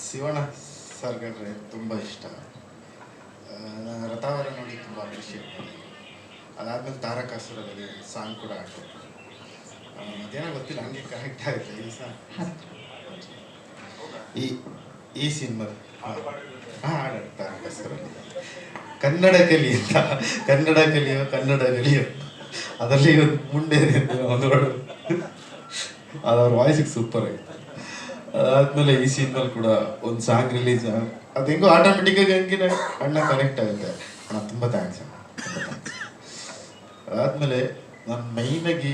ಶಿವಣ್ಣ ಸರ್ಗಡ್ರೆ ತುಂಬ ಇಷ್ಟ. ನಾನು ರಥಾವರ ನೋಡಿ ತುಂಬ ಅಪ್ರಿಷಿಯೇಟ್ ಮಾಡಿದ್ದೀನಿ. ಅದಾದಮೇಲೆ ತಾರಕಾಸುರದಲ್ಲಿ ಸಾಂಗ್ ಕೂಡ ಆಯಿತು. ಅದೇನೋ ಗೊತ್ತಿಲ್ಲ, ಹಂಗೆ ಕನೆಕ್ಟ್ ಆಗುತ್ತೆ ಈ ಸಾಂಗ್. ಈ ಈ ಸಿನಿಮಾ ಹಾಡು ತಾರಕಾಸುರಲ್ಲಿ ಕನ್ನಡ ಕಲಿ ಅಂತ, ಕನ್ನಡ ಕಲಿಯೋ ಅದರಲ್ಲಿ ಒಂದು ಮುಂಡೆ ಒಂದು ಅದವ್ರ ವಾಯ್ಸಿಗೆ ಸೂಪರ್ ಆಯಿತು. ಅದಾದ್ಮೇಲೆ ಈ ಸೀನ್ನಲ್ಲಿ ಕೂಡ ಒಂದು ಸಾಂಗ್ ರಿಲೀಸ್, ಅದು ಹೆಂಗೋ ಆಟೋಮೆಟಿಕ್ಕಾಗಿ ಹಂಗೆ ಅಣ್ಣ ಕನೆಕ್ಟ್ ಆಗುತ್ತೆ. ಅಣ್ಣ ತುಂಬ ಥ್ಯಾಂಕ್ಸ್ ಅಣ್ಣ, ತುಂಬ ಥ್ಯಾಂಕ್ಸ್. ಅದಾದಮೇಲೆ ನಾನು ಮೈನಾಗಿ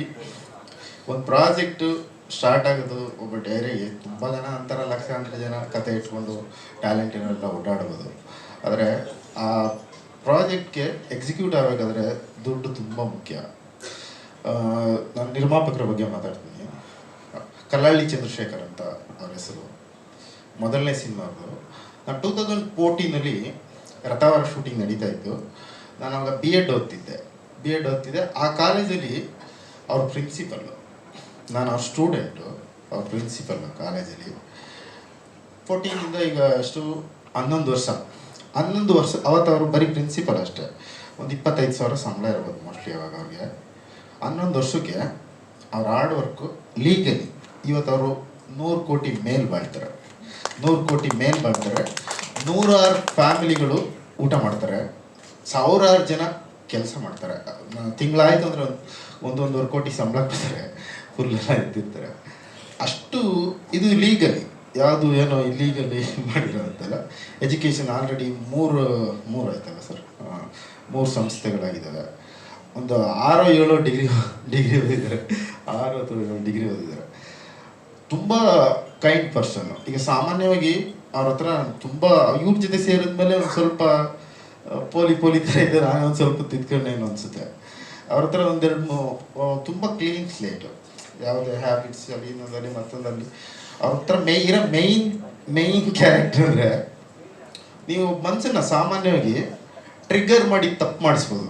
ಒಂದು ಪ್ರಾಜೆಕ್ಟು ಸ್ಟಾರ್ಟ್ ಆಗೋದು, ಒಬ್ಬ ಡೈರಿಗೆ ತುಂಬ ಜನ ಅಂತಾರೆ, ಲಕ್ಷಾಂತರ ಜನ ಕತೆ ಇಟ್ಕೊಂಡು ಟ್ಯಾಲೆಂಟ್ ಏನೆಲ್ಲ ಓಡಾಡ್ಬೋದು. ಆದರೆ ಆ ಪ್ರಾಜೆಕ್ಟ್ಗೆ ಎಕ್ಸಿಕ್ಯೂಟ್ ಆಗಬೇಕಾದ್ರೆ ದುಡ್ಡು ತುಂಬ ಮುಖ್ಯ. ನಾನು ನಿರ್ಮಾಪಕರ ಬಗ್ಗೆ ಮಾತಾಡ್ತೀನಿ. ಕಲ್ಲಳ್ಳಿ ಚಂದ್ರಶೇಖರ್ ಅಂತ ಅವ್ರ ಹೆಸರು. ಮೊದಲನೇ ಸಿನಿಮಾ ಅದು. ನಾನು 2014 ರಥಾವರ ಶೂಟಿಂಗ್ ನಡೀತಾ ಇತ್ತು. ನಾನು ಆವಾಗ ಬಿ ಎಡ್ ಓದ್ತಿದ್ದೆ. ಆ ಕಾಲೇಜಲ್ಲಿ ಅವ್ರ ಪ್ರಿನ್ಸಿಪಲ್ಲು, ನಾನು ಅವ್ರ ಸ್ಟೂಡೆಂಟು, ಅವ್ರ ಪ್ರಿನ್ಸಿಪಲ್ಲು ಕಾಲೇಜಲ್ಲಿ. 14 ಈಗ ಎಷ್ಟು 11 ವರ್ಷ. ಅವತ್ತು ಅವರು ಬರೀ ಪ್ರಿನ್ಸಿಪಲ್ ಅಷ್ಟೇ. ಒಂದು 25,000 ಸಂಬಳ ಇರ್ಬೋದು ಮೋಸ್ಟ್ಲಿ ಅವಾಗ ಅವ್ರಿಗೆ. 11 ವರ್ಷಕ್ಕೆ ಅವ್ರ ಹಾರ್ಡ್ ವರ್ಕು ಲೀಗಲಿ ಇವತ್ತು ಅವರು 100 ಕೋಟಿ ಮೇಲ್ ಬಾಳ್ತಾರೆ. 100,000 ಫ್ಯಾಮಿಲಿಗಳು ಊಟ ಮಾಡ್ತಾರೆ, 1,000 ಜನ ಕೆಲಸ ಮಾಡ್ತಾರೆ. ತಿಂಗಳಾಯ್ತು ಅಂದರೆ ಒಂದೂವರೆ ಕೋಟಿ ಸಂಬಳ ಕೊಡ್ತಾರೆ, ಫುಲ್ಲೆಲ್ಲ ಇದ್ದಿರ್ತಾರೆ. ಅಷ್ಟು ಇದು ಲೀಗಲಿ, ಯಾವುದು ಏನೋ ಇಲ್ಲೀಗಲಿ ಮಾಡಿರೋಂಥಲ್ಲ. ಎಜುಕೇಷನ್ ಆಲ್ರೆಡಿ ಮೂರು ಆಯ್ತಲ್ಲ ಸರ್, 3 ಸಂಸ್ಥೆಗಳಾಗಿದ್ದಾವೆ. ಒಂದು 6-7 ಡಿಗ್ರಿ ಓದಿದ್ದಾರೆ, 6 ಅಥವಾ 7 ಡಿಗ್ರಿ ಓದಿದ್ದಾರೆ. ತುಂಬ ಕೈಂಡ್ ಪರ್ಸನ್ನು. ಈಗ ಸಾಮಾನ್ಯವಾಗಿ ಅವ್ರ ಹತ್ರ ತುಂಬ ಇವ್ರ ಜೊತೆ ಸೇರಿದ್ಮೇಲೆ ಒಂದು ಸ್ವಲ್ಪ ಪೋಲಿ ಥರ ಇದ್ದರೆ ನಾನು ಒಂದು ಸ್ವಲ್ಪ ತಿದ್ಕೊಂಡೇನು ಅನಿಸುತ್ತೆ. ಅವ್ರ ಹತ್ರ ಒಂದೆರಡು ತುಂಬ ಕ್ಲೀನ್ ಸ್ಲೇಟು, ಯಾವುದೇ ಹ್ಯಾಬಿಟ್ಸ್ ಅಲ್ಲಿ ಇನ್ನೊಂದಲ್ಲಿ ಮತ್ತೊಂದಲ್ಲಿ. ಅವ್ರ ಹತ್ರ ಮೇಯ್ನ್ ಕ್ಯಾರೆಕ್ಟರ್ ಅಂದರೆ, ನೀವು ಮನಸ್ಸನ್ನು ಸಾಮಾನ್ಯವಾಗಿ ಟ್ರಿಗ್ಗರ್ ಮಾಡಿ ತಪ್ಪು ಮಾಡಿಸ್ಬೋದು.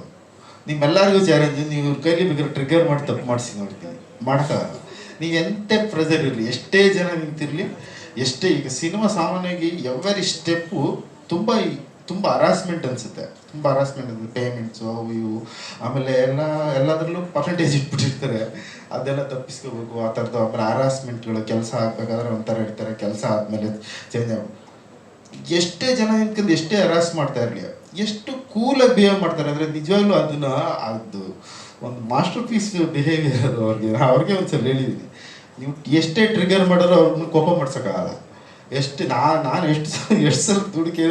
ನಿಮ್ಮೆಲ್ಲರಿಗೂ ಚಾಲೆಂಜ್, ನೀವು ಇವ್ರ ಕೈಲಿ ಬೇಕಾದ್ರೆ ಟ್ರಿಗ್ಗರ್ ಮಾಡಿ ತಪ್ಪು ಮಾಡಿಸಿ ನೋಡ್ತೀನಿ, ಮಾಡೋಕ್ಕಾಗಲ್ಲ. ನೀವು ಎಂಥ ಪ್ರೆಸರ್ ಇರಲಿ, ಎಷ್ಟೇ ಜನ ನಿಂತಿರಲಿ, ಎಷ್ಟೇ ಈಗ ಸಿನಿಮಾ ಸಾಮಾನ್ಯವಾಗಿ ಎವ್ರಿ ಸ್ಟೆಪ್ಪು ತುಂಬ ಹರಾಸ್ಮೆಂಟ್ ಅನಿಸುತ್ತೆ. ಪೇಮೆಂಟ್ಸು ಅವು ಇವು, ಆಮೇಲೆ ಎಲ್ಲದರಲ್ಲೂ ಪರ್ಸೆಂಟೇಜ್ ಇಟ್ಬಿಟ್ಟಿರ್ತಾರೆ. ಅದೆಲ್ಲ ತಪ್ಪಿಸ್ಕೋಬೇಕು ಆ ಥರದ್ದು. ಆಮೇಲೆ ಹರಾಸ್ಮೆಂಟ್ಗಳು, ಕೆಲಸ ಆಗಬೇಕಾದ್ರೆ ಒಂಥರ ಇರ್ತಾರೆ, ಕೆಲಸ ಆದಮೇಲೆ ಚೇಂಜ್ ಆಗ್ಬೋದು. ಎಷ್ಟೇ ಜನ ನಿಂತ್ಕೊಂಡು ಎಷ್ಟೇ ಹರಾಸ್ ಮಾಡ್ತಾ ಇರಲಿ, ಎಷ್ಟು ಕೂಲಾಗಿ ಬಿಹೇವ್ ಮಾಡ್ತಾರೆ ಅಂದರೆ ನಿಜವಾಗ್ಲೂ ಅದು ಒಂದು ಮಾಸ್ಟರ್ ಪೀಸ್ ಬಿಹೇವಿಯರ್ ಅದು. ಅವ್ರಿಗೆ ಒಂದ್ಸಲ ಹೇಳಿದ್ದೀನಿ, ನೀವು ಎಷ್ಟೇ ಟ್ರಿಗರ್ ಮಾಡೋರು ಅವ್ರನ್ನ ಕೋಪ ಮಾಡ್ಸೋಕ್ಕಾಗಲ್ಲ. ನಾನು ಎಷ್ಟು ಸಲ ದುಡುಕಿ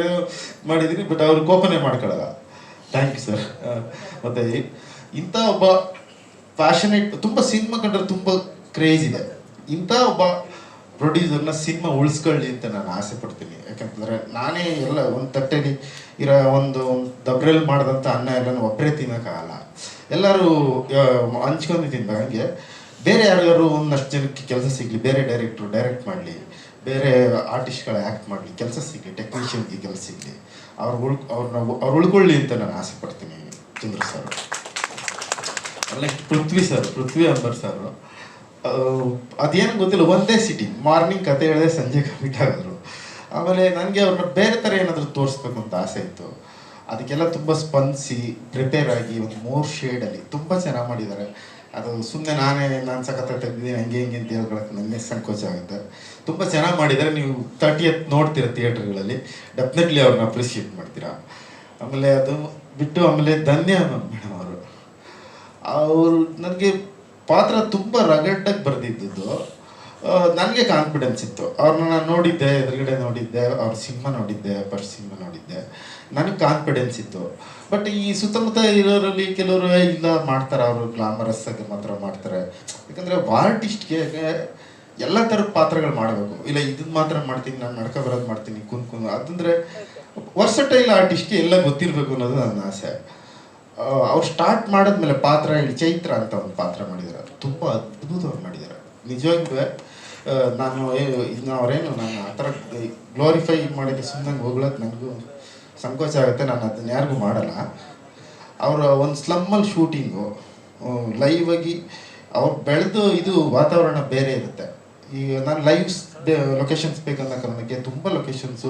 ಮಾಡಿದ್ದೀನಿ, ಬಟ್ ಅವ್ರು ಕೋಪನೇ ಮಾಡ್ಕೊಳ್ಳಲ್ಲ. Thank you sir. ಮತ್ತು ಇಂಥ ಒಬ್ಬ ಪ್ಯಾಷನೇಟ್, ತುಂಬ ಸಿನಿಮಾ ಕಂಡ್ರೆ ತುಂಬ ಕ್ರೇಜ್ ಇದೆ. ಇಂಥ ಒಬ್ಬ ಪ್ರೊಡ್ಯೂಸರ್ನ ಸಿನಿಮಾ ಉಳಿಸ್ಕೊಳ್ಳಿ ಅಂತ ನಾನು ಆಸೆ ಪಡ್ತೀನಿ. ಯಾಕಂತಂದರೆ ನಾನೇ ಎಲ್ಲ ಒಂದು ತಟ್ಟೆಲಿ ಇರೋ ಒಂದು ದಬ್ರಲ್ಲಿ ಮಾಡಿದಂಥ ಅನ್ನ ಎಲ್ಲ ಒಬ್ಬರೇ ತಿನ್ನೋಕ್ಕಾಗಲ್ಲ. ಎಲ್ಲರೂ ಹಂಚ್ಕೊಂಡು ತಿನ್ಬೇಕು. ಹಂಗೆ ಬೇರೆ ಯಾರಿಗಾರು ಒಂದಷ್ಟು ಜನಕ್ಕೆ ಕೆಲಸ ಸಿಗಲಿ, ಬೇರೆ ಡೈರೆಕ್ಟ್ರು ಡೈರೆಕ್ಟ್ ಮಾಡಲಿ, ಬೇರೆ ಆರ್ಟಿಸ್ಟ್ಗಳು ಆ್ಯಕ್ಟ್ ಮಾಡಲಿ, ಕೆಲಸ ಸಿಗಲಿ, ಟೆಕ್ನಿಷಿಯನ್ಗೆ ಕೆಲಸ ಸಿಗಲಿ, ಅವ್ರು ಉಳ್ಕೊಳ್ಳಿ ಅಂತ ನಾನು ಆಸೆ ಪಡ್ತೀನಿ. ಚಂದ್ರ ಸರ್, ನೆಕ್ಸ್ಟ್ ಪೃಥ್ವಿ ಅಂಬರ್ ಸರ್. ಅದೇನು ಗೊತ್ತಿಲ್ಲ, ಒಂದೇ ಸಿಟಿಂಗ್, ಮಾರ್ನಿಂಗ್ ಕತೆ ಹೇಳಿದೆ, ಸಂಜೆ ಕಮಿಟ್ ಆಗೋದ್ರು. ಆಮೇಲೆ ನನಗೆ ಅವ್ರನ್ನ ಬೇರೆ ಥರ ಏನಾದರೂ ತೋರಿಸ್ಬೇಕು ಅಂತ ಆಸೆ ಇತ್ತು. ಅದಕ್ಕೆಲ್ಲ ತುಂಬ ಸ್ಪಂದಿಸಿ ಪ್ರಿಪೇರ್ ಆಗಿ ಒಂದು 3 ಶೇಡಲ್ಲಿ ತುಂಬ ಚೆನ್ನಾಗಿ ಮಾಡಿದ್ದಾರೆ. ಅದು ಸುಮ್ಮನೆ ನಾನು ಸಖತ್ತಾಗಿ ತೆಗ್ದಿದ್ದೀನಿ ಹಂಗೆ ಅಂತ ಹೇಳ್ಕೊಳಕ್ಕೆ ನನಗೆ ಸಂಕೋಚ ಆಗುತ್ತೆ. ತುಂಬ ಚೆನ್ನಾಗಿ ಮಾಡಿದ್ದಾರೆ. ನೀವು 30th ನೋಡ್ತೀರ ಥಿಯೇಟ್ರ್ಗಳಲ್ಲಿ, ಡೆಫಿನೆಟ್ಲಿ ಅವ್ರನ್ನ ಅಪ್ರಿಷಿಯೇಟ್ ಮಾಡ್ತೀರಾ. ಆಮೇಲೆ ಅದು ಬಿಟ್ಟು ಆಮೇಲೆ ಧನ್ಯ ಮೇಡಮ್ ಅವರು ನನಗೆ ಪಾತ್ರ ತುಂಬ ರಗಡ್ಡಾಗಿ ಬರೆದಿದ್ದು. ನನಗೆ ಕಾನ್ಫಿಡೆನ್ಸ್ ಇತ್ತು. ಅವ್ರನ್ನ ನಾನು ನೋಡಿದ್ದೆ, ಎದುರುಗಡೆ ನೋಡಿದ್ದೆ, ಅವ್ರ ಸಿನಿಮಾ ನೋಡಿದ್ದೆ, ಫಸ್ಟ್ ಸಿನಿಮಾ ನೋಡಿದ್ದೆ, ನನಗೆ ಕಾನ್ಫಿಡೆನ್ಸ್ ಇತ್ತು. ಬಟ್ ಈ ಸುತ್ತಮುತ್ತ ಇರೋರಲ್ಲಿ ಕೆಲವರು ಇಲ್ಲ ಮಾಡ್ತಾರೆ, ಅವರು ಗ್ಲಾಮರಸ್ ಆಗಿ ಮಾತ್ರ ಮಾಡ್ತಾರೆ. ಯಾಕಂದರೆ ಆರ್ಟಿಸ್ಟ್ಗೆ ಎಲ್ಲ ಥರದ ಪಾತ್ರಗಳು ಮಾಡಬೇಕು. ಇಲ್ಲ ಇದನ್ನು ಮಾತ್ರ ಮಾಡ್ತೀನಿ, ನಾನು ನಡ್ಕೊ ಬರೋದು ಮಾಡ್ತೀನಿ, ಕುಂದು ಅದಂದರೆ ವರ್ಸಟೈಲ್ ಆರ್ಟಿಸ್ಟ್ಗೆ ಎಲ್ಲ ಗೊತ್ತಿರಬೇಕು ಅನ್ನೋದು ನನ್ನ ಆಸೆ. ಅವ್ರು ಸ್ಟಾರ್ಟ್ ಮಾಡಿದ್ಮೇಲೆ ಪಾತ್ರ ಹೇಳಿ ಚೈತ್ರ ಅಂತ ಒಂದು ಪಾತ್ರ ಮಾಡಿದ್ದಾರೆ, ತುಂಬ ಅದ್ಭುತವಾಗಿ ಮಾಡಿದ್ದಾರೆ. ನಿಜವಾಗ್ಲೂ ಅವ್ರೇನು ನಾನು ಆ ಥರ ಗ್ಲೋರಿಫೈ ಮಾಡಿದ್ರೆ ಸುಮ್ಮನೆ ಹೋಗ್ಲಕ್ಕೆ ನನಗೂ ಸಂಕೋಚ ಆಗುತ್ತೆ. ನಾನು ಅದನ್ನ ಯಾರಿಗೂ ಮಾಡಲ್ಲ. ಅವರ ಒಂದು ಸ್ಲಮ್ಮಲ್ಲಿ ಶೂಟಿಂಗು ಲೈವ್ ಆಗಿ ಅವ್ರು ಬೆಳೆದು ಇದು ವಾತಾವರಣ ಬೇರೆ ಇರುತ್ತೆ. ಈಗ ನಾನು ಲೊಕೇಶನ್ಸ್ ಬೇಕನ್ನೋ ಕಾರಣಕ್ಕೆ ತುಂಬ ಲೊಕೇಶನ್ಸು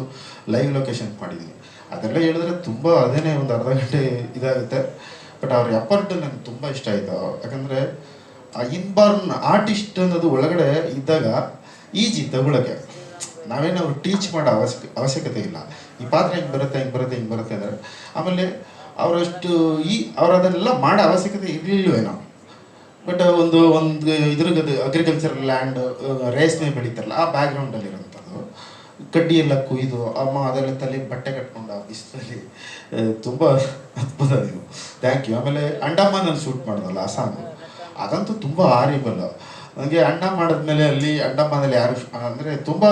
ಲೈವ್ ಲೊಕೇಶನ್ಸ್ ಮಾಡಿದ್ದೀನಿ. ಅದೆಲ್ಲ ಹೇಳಿದ್ರೆ ತುಂಬ ಅದೇನೇ ಒಂದು ಅರ್ಧ ಗಂಟೆ ಇದಾಗುತ್ತೆ. ಬಟ್ ಅವ್ರ ಎಫರ್ಟ್ ನನಗೆ ತುಂಬ ಇಷ್ಟ ಆಯಿತು. ಯಾಕಂದರೆ ಆ ಇನ್ಬಾರ್ನ್ ಆರ್ಟಿಸ್ಟ್ ಅನ್ನೋದು ಒಳಗಡೆ ಇದ್ದಾಗ ಈಜಿ ತಗೊಳ್ಳೋಕ್ಕೆ. ನಾವೇನು ಅವ್ರು ಟೀಚ್ ಮಾಡೋ ಅವಶ್ಯಕತೆ ಇಲ್ಲ. ಈ ಪಾತ್ರ ಹಿಂಗೆ ಬರುತ್ತೆ ಅಂದರೆ ಆಮೇಲೆ ಅವರಷ್ಟು ಅವ್ರು ಅದನ್ನೆಲ್ಲ ಮಾಡೋ ಅವಶ್ಯಕತೆ ಇರಲಿಲ್ವೇನೋ. ಬಟ್ ಒಂದು ಇದ್ರದ್ದು ಅಗ್ರಿಕಲ್ಚರ್ ಲ್ಯಾಂಡ್ ರೇಷ್ಮೆ ಬೆಳೀತಾರಲ್ಲ ಆ ಬ್ಯಾಕ್ಗ್ರೌಂಡಲ್ಲಿರೋಂಥದ್ದು, ಕಡ್ಡಿ ಎಲ್ಲ ಕುಯ್ದು ಅಮ್ಮ ಅದೆಲ್ಲ ತಲೆ ಬಟ್ಟೆ ಕಟ್ಕೊಂಡು ಆ ಬಿಸಿಲಲ್ಲಿ ತುಂಬ ಅದ್ಭುತ ನೀವು. Thank you. ಆಮೇಲೆ ಅಂಡಮಾನಲ್ಲಿ ಶೂಟ್ ಮಾಡೋದಲ್ಲ ಆ ಸಾಂಗು, ಅದಂತೂ ತುಂಬ ಹಾರಿಬಲ್. ನನಗೆ ಅಣ್ಣ ಮಾಡಿದ್ಮೇಲೆ ಅಲ್ಲಿ ಅಂಡಮಾನಲ್ಲಿ ಯಾರು ಅಂದರೆ ತುಂಬ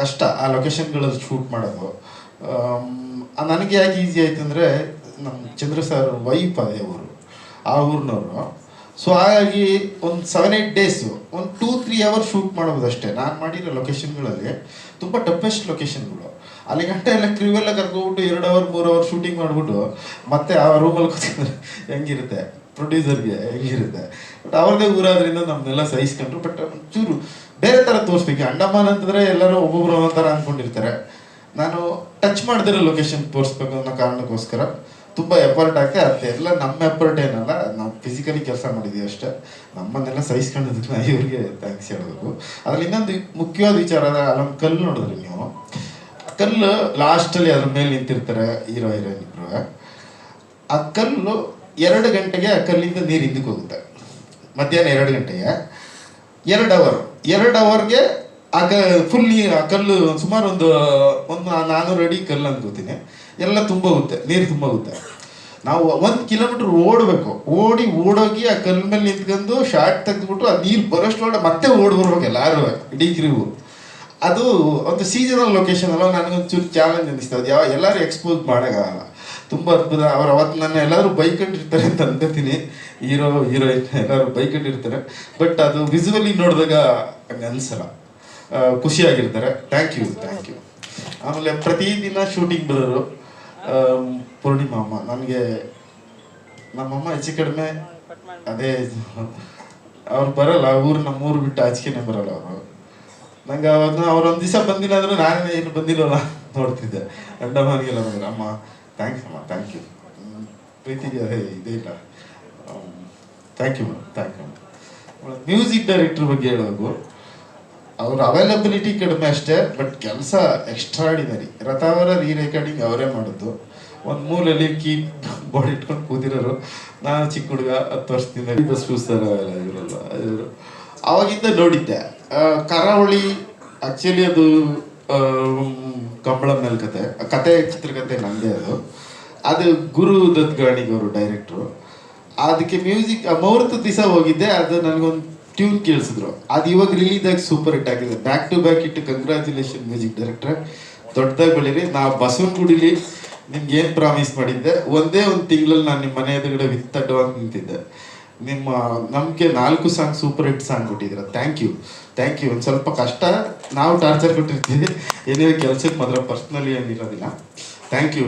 ಕಷ್ಟ ಆ ಲೊಕೇಶನ್ಗಳಲ್ಲಿ ಶೂಟ್ ಮಾಡೋದು. ನನಗೆ ಯಾಕೆ ಈಸಿ ಆಯ್ತು ಅಂದರೆ ನಮ್ಮ ಚಂದ್ರ ಸರ್ ವೈಫ್ ಅದೇ ಊರು, ಆ ಊರಿನವರು. ಸೊ ಹಾಗಾಗಿ ಒಂದು 7-8 ಡೇಸು ಒಂದು 2-3 ಅವರ್ ಶೂಟ್ ಮಾಡ್ಬೋದು ಅಷ್ಟೇ. ನಾನು ಮಾಡಿರೋ ಲೊಕೇಶನ್ಗಳಲ್ಲಿ ತುಂಬ ಟಫೆಸ್ಟ್ ಲೊಕೇಶನ್ಗಳು. ಅಲ್ಲಿ ಗಂಟೆ ಎಲ್ಲ ಕ್ರಿವೆಲ್ಲ ಕರ್ಕೊಬಿಟ್ಟು 2 ಅವರ್ 3 ಅವರ್ ಶೂಟಿಂಗ್ ಮಾಡಿಬಿಟ್ಟು ಮತ್ತೆ ಆ ರೂಮಲ್ಲಿ ಕೂತ್ಕೊಂಡ್ರೆ ಹೆಂಗಿರುತ್ತೆ, ಪ್ರೊಡ್ಯೂಸರ್ಗೆ ಹೆಂಗಿರುತ್ತೆ. ಬಟ್ ಅವ್ರದ್ದೇ ಊರಾದ್ರಿಂದ ನಮ್ಮನ್ನೆಲ್ಲ ಸಹಿಸ್ಕೊಂಡ್ರು. ಬಟ್ ಒಂಚೂರು ಬೇರೆ ಥರ ತೋರಿಸ್ಬೇಕು. ಅಂಡಮಾನ್ ಅಂತಂದರೆ ಎಲ್ಲರೂ ಒಬ್ಬೊಬ್ರು ಅನ್ನೋ ಥರ ಅಂದ್ಕೊಂಡಿರ್ತಾರೆ. ನಾನು ಟಚ್ ಮಾಡಿದಿರೋ ಲೊಕೇಶನ್ ತೋರಿಸ್ಬೇಕು ಅನ್ನೋ ಕಾರಣಕ್ಕೋಸ್ಕರ ತುಂಬ ಎಫರ್ಟ್ ಆಗ್ತದೆ. ಅದೆಲ್ಲ ನಮ್ಮ ಎಫರ್ಟ್ ಏನಲ್ಲ, ನಾವು ಫಿಸಿಕಲಿ ಕೆಲಸ ಮಾಡಿದ್ದೀವಿ ಅಷ್ಟೇ. ನಮ್ಮನ್ನೆಲ್ಲ ಸಹಿಸ್ಕೊಂಡಿದ್ದಕ್ಕೆ ನಾವು ಇವ್ರಿಗೆ ಥ್ಯಾಂಕ್ಸ್ ಹೇಳಬೇಕು. ಅದ್ರಲ್ಲಿ ಇನ್ನೊಂದು ಮುಖ್ಯವಾದ ವಿಚಾರ, ಅಲ್ಲೊಂದು ಕಲ್ಲು ನೋಡಿದ್ರಿ ನೀವು, ಕಲ್ಲು ಲಾಸ್ಟಲ್ಲಿ ಅದ್ರ ಮೇಲೆ ನಿಂತಿರ್ತಾರೆ ಹೀರೋ ಹೀರೋಯಿನ್ ಇಬ್ಬರು. ಆ ಕಲ್ಲು 2 ಗಂಟೆಗೆ ಆ ಕಲ್ಲಿಂದ ನೀರು ಹಿಂದಕ್ಕೆ ಹೋಗುತ್ತೆ. ಮಧ್ಯಾಹ್ನ 2 ಗಂಟೆಗೆ 2 ಅವರ್ಗೆ ಫುಲ್ ನೀರು, ಆ ಕಲ್ಲು ಸುಮಾರು ಒಂದು 400 ಅಡಿ ಕಲ್ಲು ಅನ್ಕೋತೀನಿ, ಎಲ್ಲ ತುಂಬೋಗುತ್ತೆ, ನೀರು ತುಂಬೋಗುತ್ತೆ. ನಾವು 1 ಕಿಲೋಮೀಟರ್ ಓಡಬೇಕು, ಓಡೋಗಿ ಆ ಕಲ್ಲು ಮೇಲೆ ನಿಂತ್ಕೊಂಡು ಶಾರ್ಟ್ ತೆಗೆದ್ಬಿಟ್ಟು ಆ ನೀರು ಬರೋಷ್ಟೊಳಗೆ ಮತ್ತೆ ಬರ್ಬೇಕು ಎಲ್ಲರೂ, ಇಡೀ ಕ್ರೀವು. ಅದು ಒಂದು ಸೀಸನಲ್ ಲೊಕೇಶನ್ ಅಲ್ಲ. ನನಗೊಂಚೂರು ಚಾಲೆಂಜ್ ಅನ್ನಿಸ್ತು. ಅದು ಎಲ್ಲರೂ ಎಕ್ಸ್ಪೋಸ್ ಮಾಡೋಕ್ಕಾಗಲ್ಲ. ತುಂಬ ಅದ್ಭುತ. ಅವ್ರು ಅವತ್ತು ನನ್ನ ಎಲ್ಲರೂ ಬೈಕೊಂಡಿರ್ತಾರೆ ಅಂತ ಅನ್ಕೋತೀನಿ, ಹೀರೋಯಿನ್ ಎಲ್ಲರೂ ಬೈಕೊಂಡಿರ್ತಾರೆ. ಬಟ್ ಅದು ವಿಸುವಲಿ ನೋಡಿದಾಗ ಹಂಗೆ ಅನಿಸಲ್ಲ, ಖುಷಿಯಾಗಿರ್ತಾರೆ. Thank you. ಆಮೇಲೆ ಪ್ರತಿದಿನ ಶೂಟಿಂಗ್ ಬರೋರು ಪೂರ್ಣಿಮಾ ಅಮ್ಮ. ನನಗೆ ನಮ್ಮಮ್ಮ ಹೆಚ್ಚು ಕಡಿಮೆ ಅದೇ, ಅವ್ರು ಬರಲ್ಲ, ನಮ್ಮೂರು ಬಿಟ್ಟು ಆಚೆನೇ ಬರಲ್ಲ ಅವರು. ನಂಗೆ ಅವಾಗ ಅವ್ರೊಂದು ದಿವಸ ಬಂದಿಲ್ಲ ಅಂದ್ರೆ ನಾನೇ ಏನು ಬಂದಿಲ್ಲವಲ್ಲ ನೋಡ್ತಿದ್ದೆ. ಅಂಡಮಾನ್ಗೆಲ್ಲ ಬಂದ್ರೆ ಅಮ್ಮ ಥ್ಯಾಂಕ್ಸ್ ಅಮ್ಮ, ಥ್ಯಾಂಕ್ ಯು. ಪ್ರೀತಿಗೆ ಅದೇ ಇದೇ ಇಲ್ಲ. Thank you madam. Music director ಬಗ್ಗೆ ಹೇಳೋದು, ಅವ್ರ ಅವೈಲಬಿಲಿಟಿ ಕಡಿಮೆ ಅಷ್ಟೇ, ಬಟ್ ಕೆಲಸ ಎಕ್ಸ್ಟ್ರಾಡಿನರಿ. ರಥಾವರ ರೀರೆಕಾರ್ಡಿಂಗ್ ಅವರೇ ಮಾಡೋದು. ಒಂದು ಮೂಲೆಯಲ್ಲಿ ಬಾಡಿ ಇಟ್ಕೊಂಡು ಕೂತಿರೋರು. ನಾನು ಚಿಕ್ಕ ಹುಡುಗ 10 ವರ್ಷದಿಂದ ಬಸ್ಸೂಸ್ತಾರ ಇವರಲ್ಲ, ಇವರು ಆವಾಗಿಂದ ನೋಡಿದ್ದೆ. ಕರಾವಳಿ ಆ್ಯಕ್ಚುಲಿ ಅದು ಕಂಬಳ ಮೇಲೆ ಕತೆ ಚಿತ್ರಕಥೆ ನನ್ನದೇ. ಅದು ಗುರು ದತ್ ಗಾಣಿಗ್ ಅವರು ಡೈರೆಕ್ಟ್ರು. ಅದಕ್ಕೆ ಮ್ಯೂಸಿಕ್ ಮುಹೂರ್ತ ದಿವಸ ಹೋಗಿದ್ದೆ. ಅದು ನನಗೊಂದು ಟ್ಯೂನ್ ಕೇಳಿಸಿದ್ರು. ಅದು ಇವಾಗ ರಿಲೀಸ್ ಆಗಿ ಸೂಪರ್ ಹಿಟ್ ಆಗಿದೆ. Back to back hit. Congratulation music ಡೈರೆಕ್ಟ್ರೆ, ದೊಡ್ಡದಾಗಿ ಬೆಳೀರಿ. ನಾವು ಬಸವನಗುಡಿಲಿ ನಿಮ್ಗೆ ಏನು ಪ್ರಾಮಿಸ್ ಮಾಡಿದ್ದೆ, ಒಂದೇ ಒಂದು ತಿಂಗಳಲ್ಲಿ ನಾನು ನಿಮ್ಮ ಮನೆ ಎದುರುಗಡೆ ವಿತ್ ಅಡ್ವಾನ್ಸ್ ನಿಂತಿದ್ದೆ. ನಿಮ್ಮ ನಮಗೆ 4 ಸಾಂಗ್ ಸೂಪರ್ ಹಿಟ್ ಸಾಂಗ್ ಕೊಟ್ಟಿದ್ದೀರ. Thank you. ಒಂದು ಸ್ವಲ್ಪ ಕಷ್ಟ, ನಾವು ಟಾರ್ಚರ್ ಕೊಟ್ಟಿರ್ತೀವಿ. ಏನೇ ಕೆಲಸಕ್ಕೆ ಮಾತ್ರ ಪರ್ಸ್ನಲಿ ಏನಿರೋದಿಲ್ಲ. Thank you.